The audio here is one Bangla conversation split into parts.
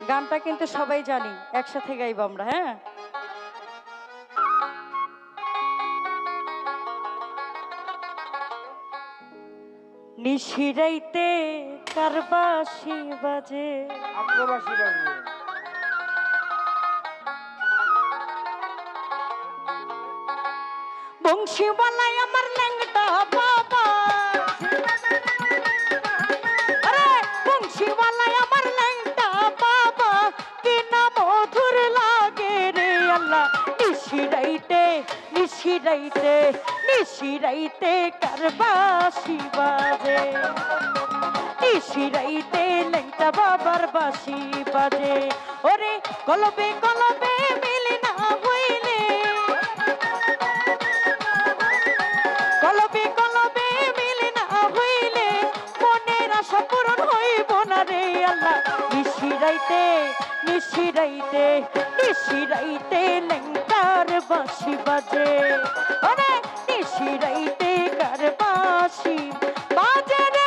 গানটা কিন্তু সবাই জানি, একসাথে গাইব আমরা। হ্যাঁ, নিশিরাইতে কারবাসি বাজে, আগ্রবাসী বাজবে। বংশীওয়ালাই আমার ল্যাংটা বাবা, আরে বংশীওয়ালাই আমার ল্যাংটা বাবা, কি না মধুর লাগে রে আল্লাহ। নিশিরাইতে নিশিরাইতে নিশিরাইতে কারবাসি বাজে, নিশিরাইতে ল্যাংটা বাবার বাঁশি বাজে। ওরে কলবে কলবে মিলে না হইলে, কলবে কলবে মিলে না হইলে মনের আশা পূরণ হইব না রে আল্লাহ। নিশিরাইতে নিশিরাইতে নিশিরাইতে ল্যাংটার বাঁশি বাজে, ওরে নিশিরাইতে কার বাঁশি বাজে রে।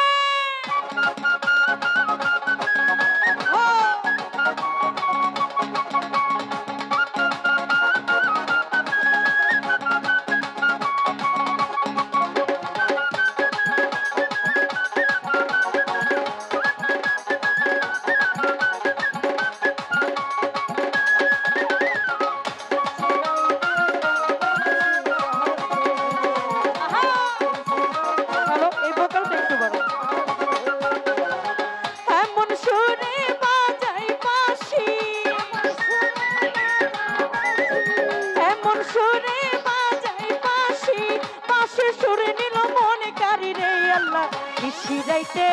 নিশিরাইতে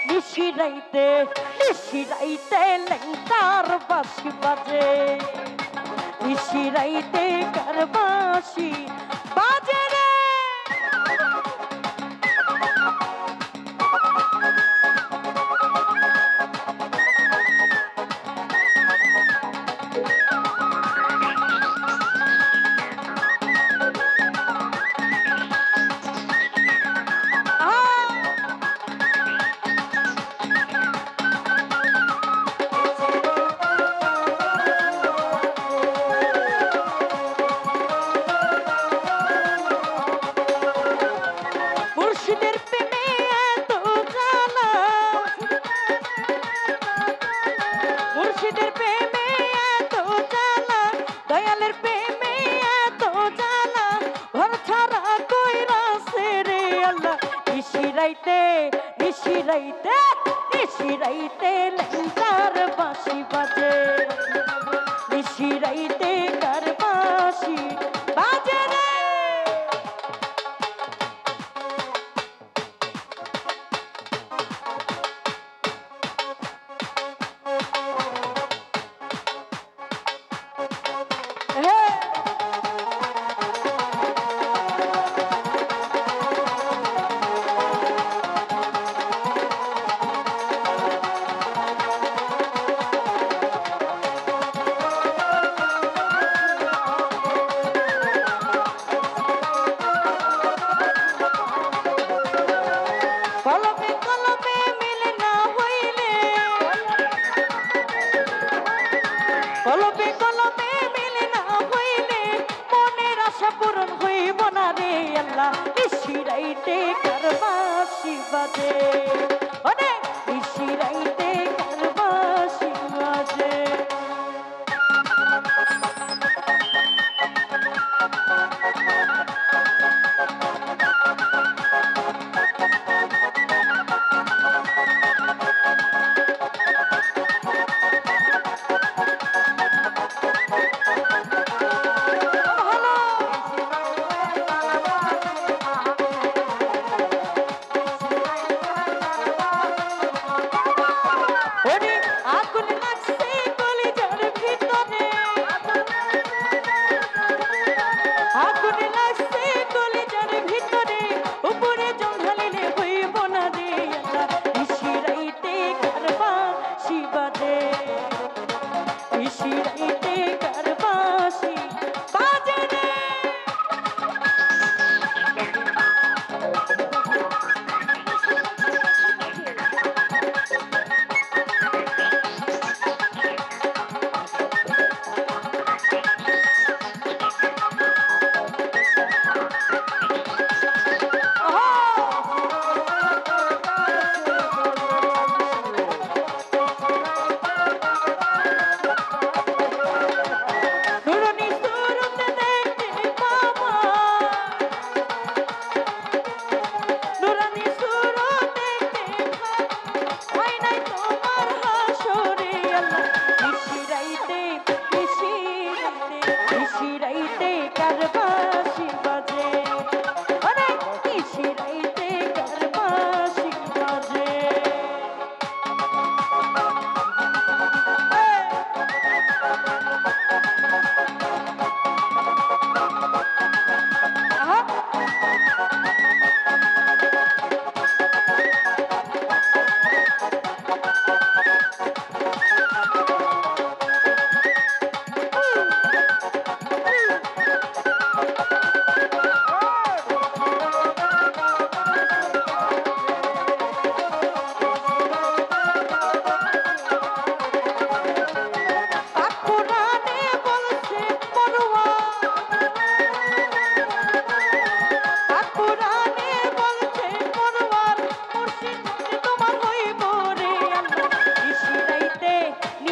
নিশিরাইতে নিশিরাইতে ল্যাংটার বাঁশি বাজে, নিশিরাইতে কার বাঁশি বাজে রে। মুর্শিদের প্রেমে এত জ্বালা, মুর্শিদের প্রেমে এত জ্বালা, দয়ালের প্রেমে এত জ্বালা, ঘর ছাড়া কইরাছে রে আল্লাহ। নিশিরাইতে নিশিরাইতে নিশিরাইতে ল্যাংটার বাঁশি বাজে, নিশিরাইতে কার বাঁশি বাজে রে। কলবে কলবে মিলে না হইলে, কলবে কলবে মিলে না হইলে মনের আশা পূরণ হইব না রে আল্লাহ। নিশিরাইতে কার বাঁশি বাজে, ওরে নিশিরাইতে কার বাঁশি বাজে।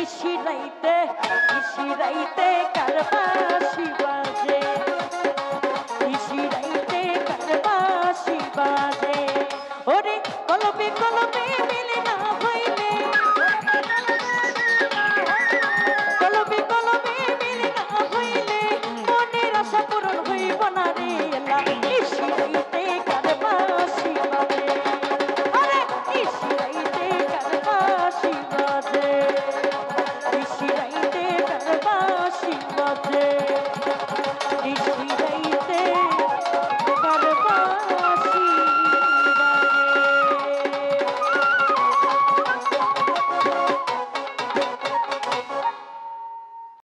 নিশিরাইতে কারবাসি বাজে নিশিরাইতে কারবাসি বাজে ওরে কলবে কলবে মিলে না হইলে কলবে কলবে মিলে না হইলে মনের আশা পূরণ হইব না রে এলা নিশিরাইতে কারবাসি বাজে আরে নিশিরাইতে কারবাসি বাজে নিশিরাইতে কারবাসি বাজে